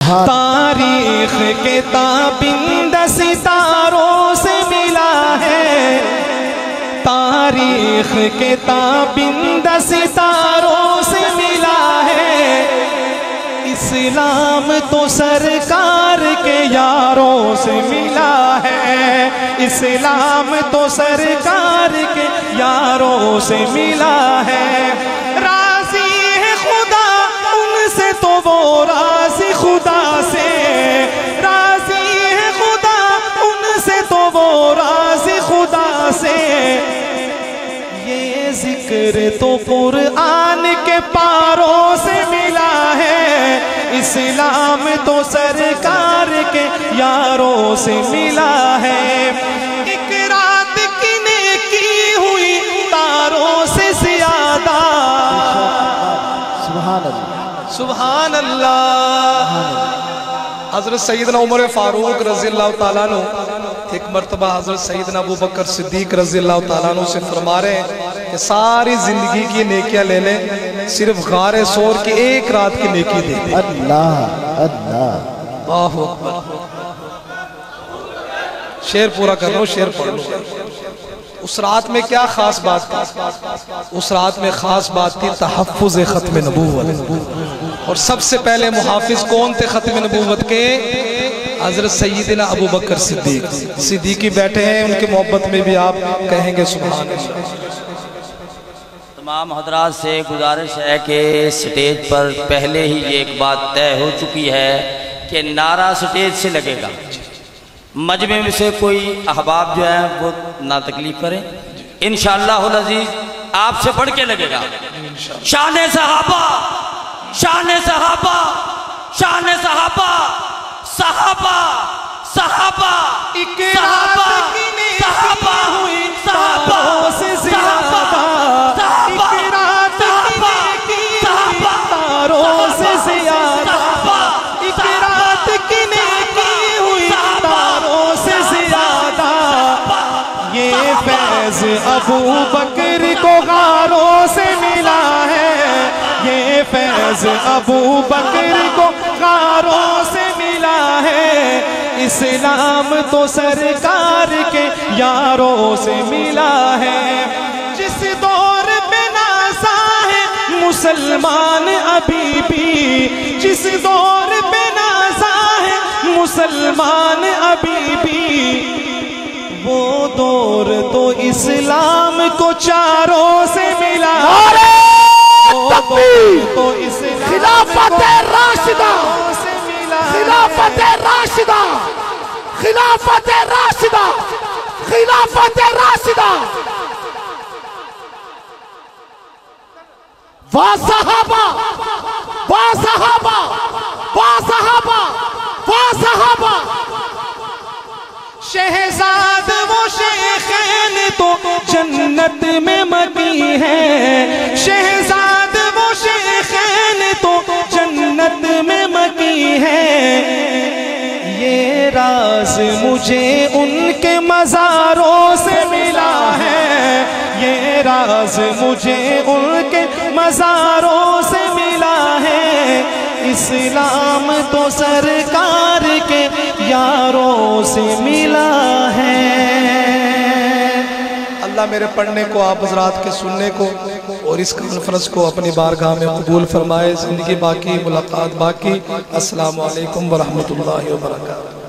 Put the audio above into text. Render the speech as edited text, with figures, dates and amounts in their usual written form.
तारीख के ताबिंद सितारों से मिला है, तारीख के ताबिंद सितारों से मिला है। इस्लाम तो सरकार के यारों से मिला है, इस्लाम तो सरकार के यारों से मिला है। राज़ी है खुदा उनसे तो वो राज़ी खुदा से, राज़ी है खुदा उनसे तो वो राज़ी खुदा से। ये जिक्र तो कुरान के पारों से मिला है, इस्लाम तो सरकार के यारों से मिला है। एक रात की नेकी हुई तारों से ज्यादा। सुभान अल्लाह, सुभान अल्लाह। हजरत सैयदना उमर फारूक रज़ियल्लाहु ताला अन्हु एक मर्तबा हजरत सैयदना अबू बकर सिद्दीक रज़ियल्लाहु ताला अन्हु से फरमा रहे हैं कि सारी जिंदगी की नेकियां ले लें, सिर्फ गारे सोर की एक रात की नेकी दे दे। अल्लाह अल्लाह, अल्लाहु अकबर। शेर पूरा कर लो, शेर पढ़ लो। उस रात में क्या खास बात थी? उस रात में खास बात थी तहफ़्फ़ुज़ ख़त्म नबूवत। और सबसे पहले मुहाफिज कौन थे ख़त्म नबूवत के? हज़रत सैयदना अबू बकर सिद्दीक। सिद्दीकी बैठे हैं, उनकी मोहब्बत में भी आप कहेंगे सुभान अल्लाह। तमाम हजरात से गुजारिश है कि स्टेज पर पहले ही एक बात तय हो चुकी है कि नारा स्टेज से लगेगा। मजमे में से कोई अहबाब जो है वो ना तकलीफ करें, इंशाअल्लाहुल अज़ीज़ आपसे बढ़ के लगेगा। शान सहाबा, शान सहाबा, शान सहाबा, सहाबा सहाबा, सहाबा सहाबा हुई सहाबा से ज़्यादा, सहाबा तारों से ज़्यादा, एक रात की नेकी हुई तारों से ज़्यादा। ये फैज़ अबू बकर को गारों से मिला है, ये फैज़ अबू बकर को गारों से मिला है। इस्लाम तो सरकार के यारों से मिला है। जिस दौर पे नाज़ा है मुसलमान अभी भी, जिस दौर पे नाज़ा है मुसलमान अभी भी, वो दौर तो इस्लाम को चारों से मिला है। तो इस्लाम खिलाफत राशिदा, खिलाफत राशिदा, खिलाफत राशिदा, खिलाफत राशिदा। वाह सहाबा, वाह सहाबा, वाह सहाबा, वाह सहाबा। शहजाद वो शेखैन तो जन्नत में मकी है, शहजाद वो शेखैन तो जन्नत में मकी है। ये राज मुझे उनके मज़ारों से मिला है, ये राज मुझे उनके मज़ारों से मिला है। इस्लाम तो सरकार के यारों से मिला है। अल्लाह मेरे पढ़ने को, आप हज़रात के सुनने को और इस कॉन्फ्रेंस को अपनी बारगाह में कबूल फरमाए। ज़िंदगी बाकी, मुलाकात बाकी। अस्सलामु अलैकुम व रहमतुल्लाहि व बरकातहू।